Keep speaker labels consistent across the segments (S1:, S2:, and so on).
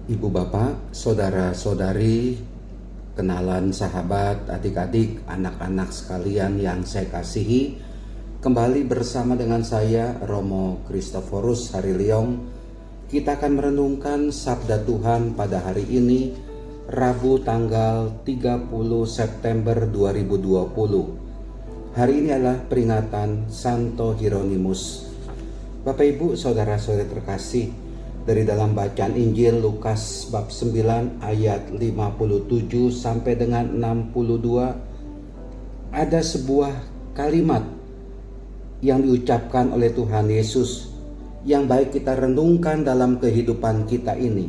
S1: Ibu bapak, saudara-saudari, kenalan sahabat, adik-adik, anak-anak sekalian yang saya kasihi, kembali bersama dengan saya Romo Kristoforus Hariliong. Kita akan merenungkan sabda Tuhan pada hari ini, Rabu tanggal 30 September 2020. Hari ini adalah peringatan Santo Hieronymus. Bapak Ibu, saudara-saudari terkasih, dari dalam bacaan Injil Lukas bab 9 ayat 57 sampai dengan 62 ada sebuah kalimat yang diucapkan oleh Tuhan Yesus yang baik kita renungkan dalam kehidupan kita ini.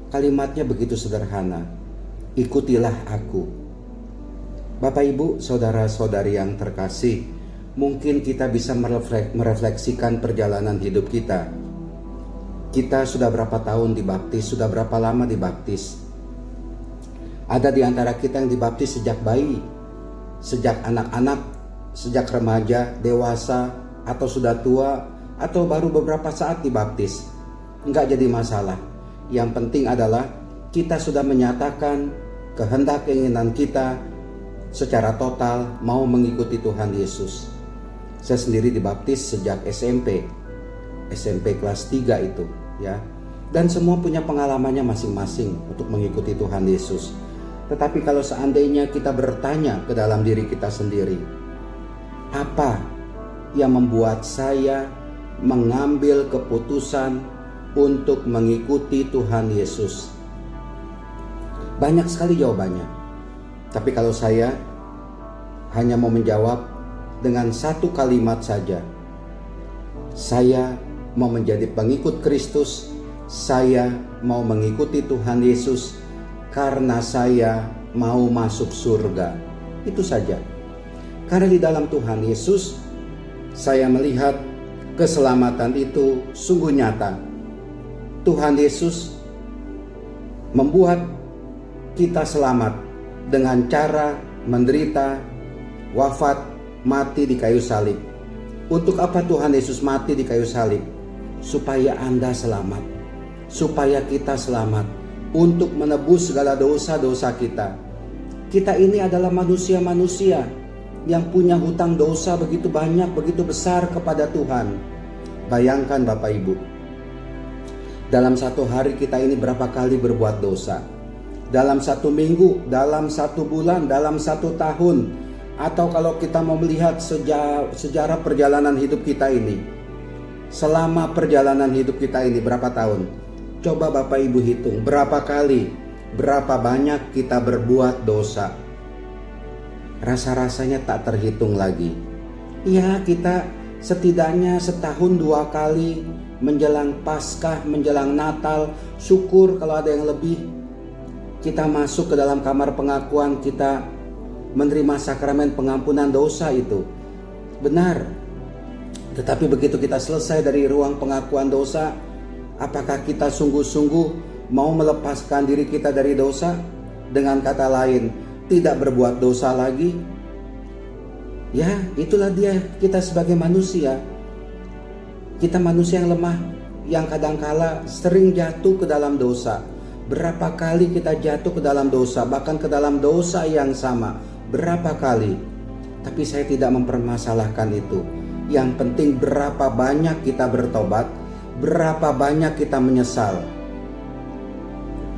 S1: Kalimatnya begitu sederhana, ikutilah aku. Bapak Ibu, saudara-saudari yang terkasih, mungkin kita bisa merefleksikan perjalanan hidup kita. Kita sudah berapa tahun dibaptis, sudah berapa lama dibaptis. Ada di antara kita yang dibaptis sejak bayi, sejak anak-anak, sejak remaja, dewasa, atau sudah tua, atau baru beberapa saat dibaptis. Enggak jadi masalah. Yang penting adalah kita sudah menyatakan kehendak keinginan kita secara total mau mengikuti Tuhan Yesus. Saya sendiri dibaptis sejak SMP kelas 3 itu, ya. Dan semua punya pengalamannya masing-masing untuk mengikuti Tuhan Yesus. Tetapi kalau seandainya kita bertanya ke dalam diri kita sendiri, apa yang membuat saya mengambil keputusan untuk mengikuti Tuhan Yesus? Banyak sekali jawabannya. Tapi kalau saya hanya mau menjawab dengan satu kalimat saja, saya mau menjadi pengikut Kristus, saya mau mengikuti Tuhan Yesus karena saya mau masuk surga. Itu saja. Karena di dalam Tuhan Yesus saya melihat keselamatan itu sungguh nyata. Tuhan Yesus membuat kita selamat dengan cara menderita, wafat, mati di kayu salib. Untuk apa Tuhan Yesus mati di kayu salib? Supaya Anda selamat, supaya kita selamat, untuk menebus segala dosa-dosa kita. Kita ini adalah manusia-manusia yang punya hutang dosa begitu banyak, begitu besar kepada Tuhan. Bayangkan Bapak Ibu, dalam satu hari kita ini berapa kali berbuat dosa? Dalam satu minggu, dalam satu bulan, dalam satu tahun, atau kalau kita mau melihat sejarah perjalanan hidup kita ini, selama perjalanan hidup kita ini berapa tahun? Coba Bapak Ibu hitung berapa kali, berapa banyak kita berbuat dosa. Rasa-rasanya tak terhitung lagi. Ya, kita setidaknya setahun 2 kali menjelang Paskah, menjelang Natal, syukur kalau ada yang lebih. Kita masuk ke dalam kamar pengakuan, kita menerima sakramen pengampunan dosa itu. Benar. Tetapi begitu kita selesai dari ruang pengakuan dosa, apakah kita sungguh-sungguh mau melepaskan diri kita dari dosa? Dengan kata lain, tidak berbuat dosa lagi? Ya, itulah dia kita sebagai manusia. Kita manusia yang lemah, yang kadangkala sering jatuh ke dalam dosa. Berapa kali kita jatuh ke dalam dosa, bahkan ke dalam dosa yang sama. Berapa kali? Tapi saya tidak mempermasalahkan itu. Yang penting berapa banyak kita bertobat, berapa banyak kita menyesal.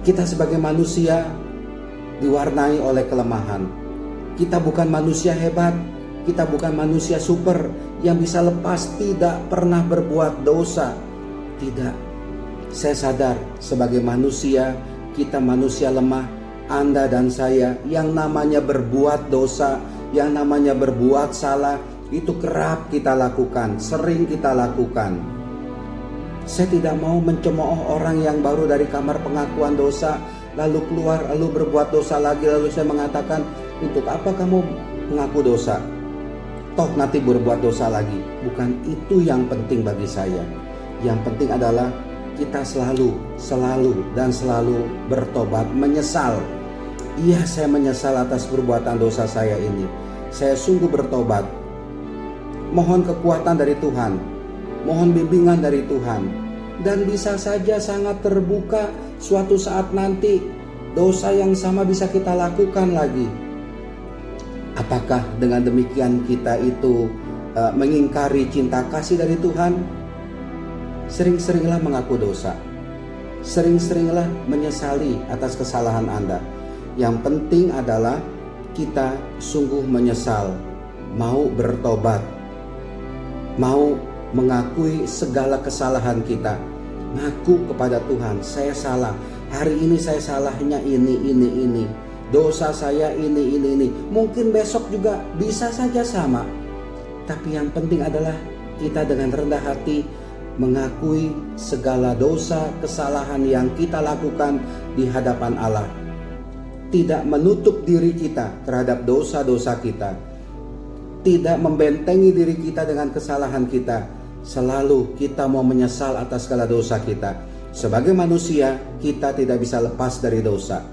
S1: Kita sebagai manusia diwarnai oleh kelemahan. Kita bukan manusia hebat, kita bukan manusia super yang bisa lepas tidak pernah berbuat dosa. Tidak. Saya sadar sebagai manusia, kita manusia lemah, Anda dan saya yang namanya berbuat dosa, yang namanya berbuat salah, itu kerap kita lakukan, sering kita lakukan. Saya tidak mau mencemooh orang yang baru dari kamar pengakuan dosa, lalu keluar, lalu berbuat dosa lagi, lalu saya mengatakan, untuk apa kamu mengaku dosa? Toh nanti berbuat dosa lagi. Bukan itu yang penting bagi saya. Yang penting adalah kita selalu bertobat, menyesal. Iya, saya menyesal atas perbuatan dosa saya ini. Saya sungguh bertobat. Mohon kekuatan dari Tuhan, mohon bimbingan dari Tuhan, dan bisa saja sangat terbuka suatu saat nanti dosa yang sama bisa kita lakukan lagi. Apakah dengan demikian kita itu mengingkari cinta kasih dari Tuhan? Sering-seringlah mengaku dosa. Sering-seringlah menyesali atas kesalahan Anda. Yang penting adalah kita sungguh menyesal, mau bertobat, mau mengakui segala kesalahan kita, ngaku kepada Tuhan, saya salah, hari ini saya salahnya ini, dosa saya ini. Mungkin besok juga bisa saja sama, tapi yang penting adalah kita dengan rendah hati mengakui segala dosa, kesalahan yang kita lakukan di hadapan Allah. Tidak menutup diri kita terhadap dosa-dosa kita, tidak membentengi diri kita dengan kesalahan kita. Selalu kita mau menyesal atas segala dosa kita. Sebagai manusia, kita tidak bisa lepas dari dosa.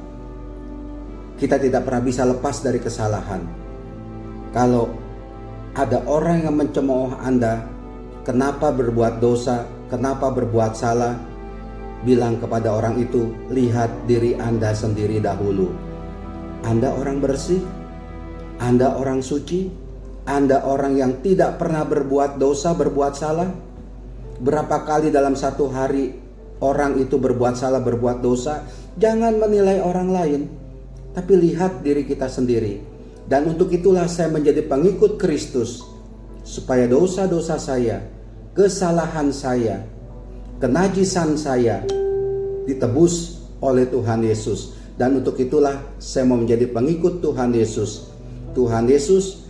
S1: Kita tidak pernah bisa lepas dari kesalahan. Kalau ada orang yang mencemooh Anda, kenapa berbuat dosa, kenapa berbuat salah, bilang kepada orang itu, lihat diri Anda sendiri dahulu. Anda orang bersih, Anda orang suci, Anda orang yang tidak pernah berbuat dosa, berbuat salah. Berapa kali dalam satu hari orang itu berbuat salah, berbuat dosa? Jangan menilai orang lain, tapi lihat diri kita sendiri. Dan untuk itulah saya menjadi pengikut Kristus, supaya dosa-dosa saya, kesalahan saya, kenajisan saya ditebus oleh Tuhan Yesus. Dan untuk itulah saya mau menjadi pengikut Tuhan Yesus. Tuhan Yesus,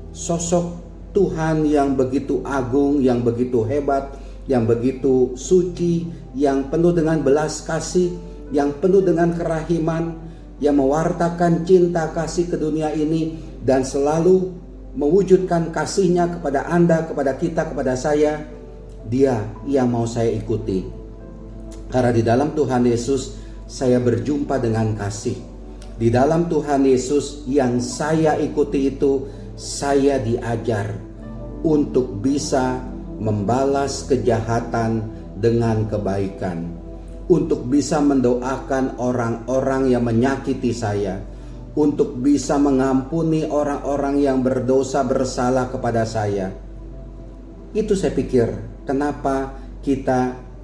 S1: sosok Tuhan yang begitu agung, yang begitu hebat, yang begitu suci, yang penuh dengan belas kasih, yang penuh dengan kerahiman, yang mewartakan cinta kasih ke dunia ini dan selalu mewujudkan kasihnya kepada Anda, kepada kita, kepada saya. Dia yang mau saya ikuti. Karena di dalam Tuhan Yesus saya berjumpa dengan kasih. Di dalam Tuhan Yesus yang saya ikuti itu, saya diajar untuk bisa membalas kejahatan dengan kebaikan, untuk bisa mendoakan orang-orang yang menyakiti saya, untuk bisa mengampuni orang-orang yang berdosa bersalah kepada saya. Itu saya pikir kenapa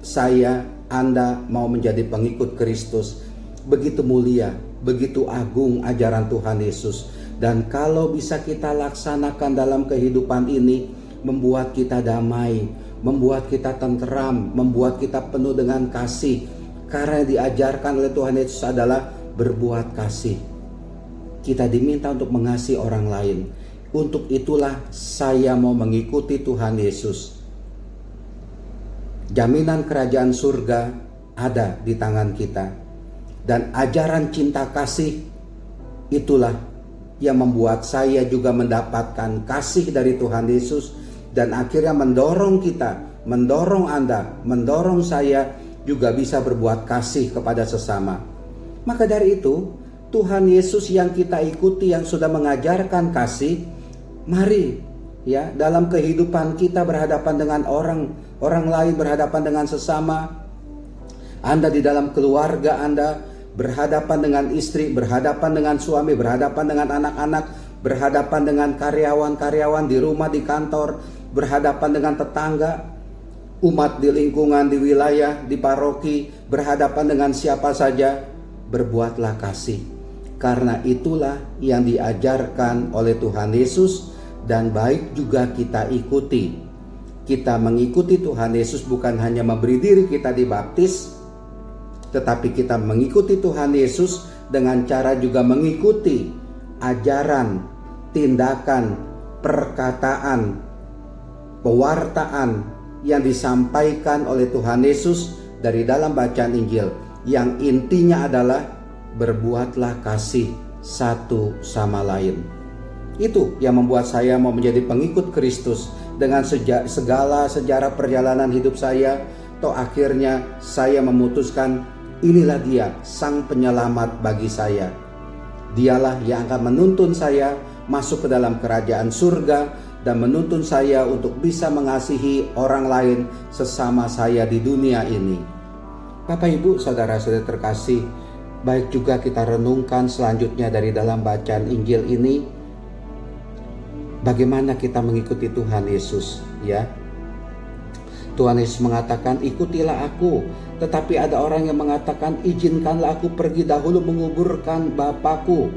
S1: saya, Anda mau menjadi pengikut Kristus. Begitu mulia, begitu agung ajaran Tuhan Yesus. Dan kalau bisa kita laksanakan dalam kehidupan ini, membuat kita damai, membuat kita tenteram, membuat kita penuh dengan kasih. Karena yang diajarkan oleh Tuhan Yesus adalah berbuat kasih. Kita diminta untuk mengasihi orang lain. Untuk itulah saya mau mengikuti Tuhan Yesus. Jaminan kerajaan surga ada di tangan kita. Dan ajaran cinta kasih itulah yang membuat saya juga mendapatkan kasih dari Tuhan Yesus. Dan akhirnya mendorong kita, mendorong Anda, mendorong saya juga bisa berbuat kasih kepada sesama. Maka dari itu, Tuhan Yesus yang kita ikuti, yang sudah mengajarkan kasih, mari ya dalam kehidupan kita berhadapan dengan orang lain, berhadapan dengan sesama. Anda di dalam keluarga Anda, berhadapan dengan istri, berhadapan dengan suami, berhadapan dengan anak-anak, berhadapan dengan karyawan-karyawan di rumah, di kantor, berhadapan dengan tetangga, umat di lingkungan, di wilayah, di paroki, berhadapan dengan siapa saja, berbuatlah kasih. Karena itulah yang diajarkan oleh Tuhan Yesus dan baik juga kita ikuti. Kita mengikuti Tuhan Yesus bukan hanya memberi diri kita dibaptis, tetapi kita mengikuti Tuhan Yesus dengan cara juga mengikuti ajaran, tindakan, perkataan, pewartaan yang disampaikan oleh Tuhan Yesus dari dalam bacaan Injil, yang intinya adalah berbuatlah kasih satu sama lain. Itu yang membuat saya mau menjadi pengikut Kristus. Dengan segala sejarah perjalanan hidup saya, toh akhirnya saya memutuskan inilah dia sang penyelamat bagi saya. Dialah yang akan menuntun saya masuk ke dalam kerajaan surga. dan menuntun saya untuk bisa mengasihi orang lain sesama saya di dunia ini. Bapak, Ibu, saudara-saudara terkasih, baik juga kita renungkan selanjutnya dari dalam bacaan Injil ini, bagaimana kita mengikuti Tuhan Yesus, ya. Tuhan Yesus mengatakan, ikutilah aku. Tetapi ada orang yang mengatakan, izinkanlah aku pergi dahulu menguburkan Bapakku.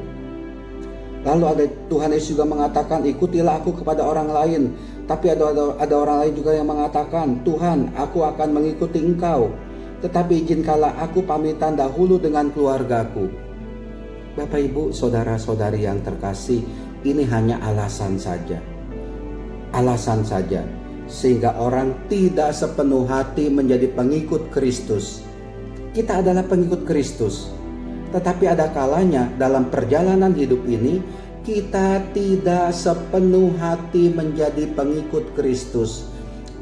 S1: Lalu ada Tuhan Yesus juga mengatakan, ikutilah aku kepada orang lain. Tapi ada orang lain juga yang mengatakan, Tuhan, aku akan mengikuti engkau. Tetapi izinkanlah aku pamitan dahulu dengan keluargaku. Bapak, Ibu, saudara-saudari yang terkasih, ini hanya alasan saja. Alasan saja. Sehingga orang tidak sepenuh hati menjadi pengikut Kristus. Kita adalah pengikut Kristus. Tetapi ada kalanya dalam perjalanan hidup ini kita tidak sepenuh hati menjadi pengikut Kristus.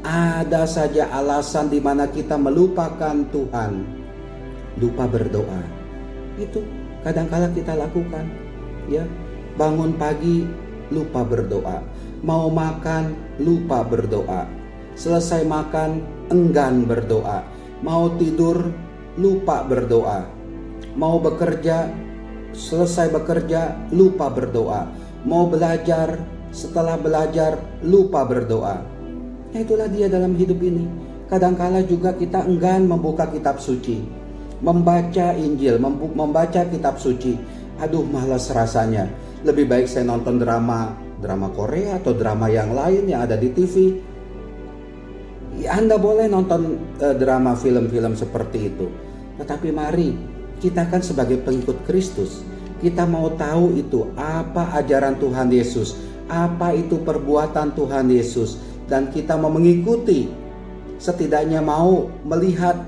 S1: Ada saja alasan di mana kita melupakan Tuhan. Lupa berdoa. Itu kadang-kala kita lakukan, ya. Bangun pagi lupa berdoa. Mau makan lupa berdoa. Selesai makan enggan berdoa. Mau tidur lupa berdoa. Mau bekerja, selesai bekerja, lupa berdoa. Mau belajar, setelah belajar, lupa berdoa. Ya, itulah dia dalam hidup ini. Kadangkala juga kita enggan membuka kitab suci, membaca Injil, membaca kitab suci. Aduh, malas rasanya. Lebih baik saya nonton drama Korea atau drama yang lain yang ada di TV. Ya, Anda boleh nonton drama, film-film seperti itu. Tetapi mari, kita kan sebagai pengikut Kristus, kita mau tahu itu apa ajaran Tuhan Yesus, apa itu perbuatan Tuhan Yesus, dan kita mau mengikuti, setidaknya mau melihat,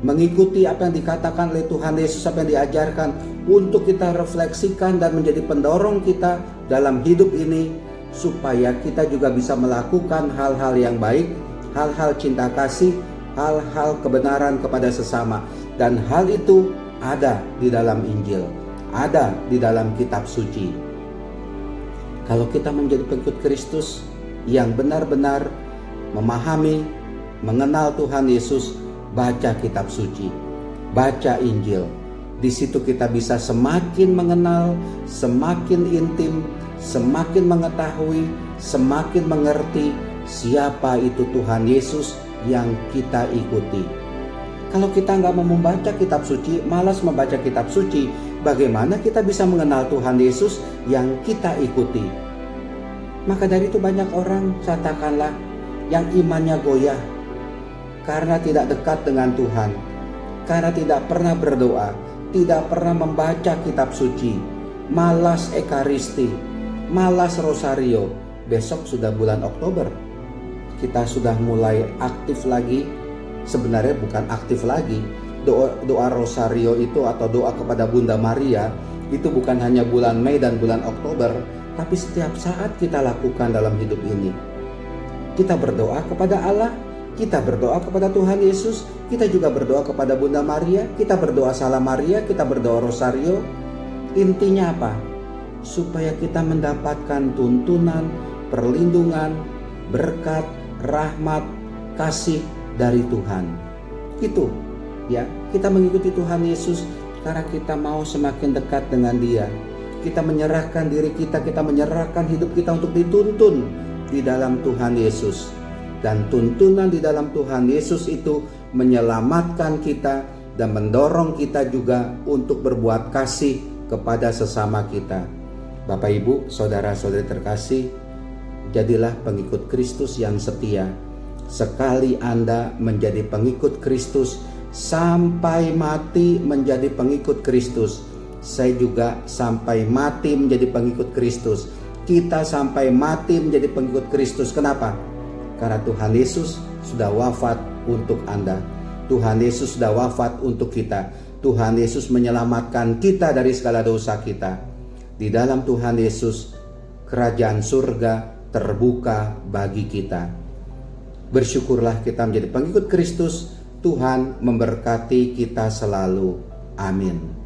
S1: mengikuti apa yang dikatakan oleh Tuhan Yesus, apa yang diajarkan, untuk kita refleksikan dan menjadi pendorong kita dalam hidup ini, supaya kita juga bisa melakukan hal-hal yang baik, hal-hal cinta kasih, hal-hal kebenaran kepada sesama. Dan hal itu ada di dalam Injil, ada di dalam kitab suci. Kalau kita menjadi pengikut Kristus yang benar-benar memahami, mengenal Tuhan Yesus, baca kitab suci, baca Injil. Di situ kita bisa semakin mengenal, semakin intim, semakin mengetahui, semakin mengerti siapa itu Tuhan Yesus yang kita ikuti. Kalau kita nggak mau membaca kitab suci, malas membaca kitab suci, bagaimana kita bisa mengenal Tuhan Yesus yang kita ikuti? Maka dari itu banyak orang, katakanlah, yang imannya goyah karena tidak dekat dengan Tuhan, karena tidak pernah berdoa, tidak pernah membaca kitab suci, malas ekaristi, malas rosario. Besok sudah bulan Oktober, kita sudah mulai aktif lagi. Sebenarnya bukan aktif lagi. Doa rosario itu atau doa kepada Bunda Maria itu bukan hanya bulan Mei dan bulan Oktober, tapi setiap saat kita lakukan dalam hidup ini. Kita berdoa kepada Allah, kita berdoa kepada Tuhan Yesus, kita juga berdoa kepada Bunda Maria, kita berdoa Salam Maria, kita berdoa rosario. Intinya apa? Supaya kita mendapatkan tuntunan, perlindungan, berkat, rahmat, kasih dari Tuhan. Itu, ya, kita mengikuti Tuhan Yesus karena kita mau semakin dekat dengan Dia. Kita menyerahkan diri kita menyerahkan hidup kita untuk dituntun di dalam Tuhan Yesus. Dan tuntunan di dalam Tuhan Yesus itu menyelamatkan kita dan mendorong kita juga untuk berbuat kasih kepada sesama kita. Bapak, Ibu, saudara-saudari terkasih, jadilah pengikut Kristus yang setia. Sekali Anda menjadi pengikut Kristus, sampai mati menjadi pengikut Kristus. Saya juga sampai mati menjadi pengikut Kristus. Kita sampai mati menjadi pengikut Kristus. Kenapa? Karena Tuhan Yesus sudah wafat untuk Anda. Tuhan Yesus sudah wafat untuk kita. Tuhan Yesus menyelamatkan kita dari segala dosa kita. Di dalam Tuhan Yesus, kerajaan surga terbuka bagi kita. Bersyukurlah kita menjadi pengikut Kristus. Tuhan memberkati kita selalu. Amin.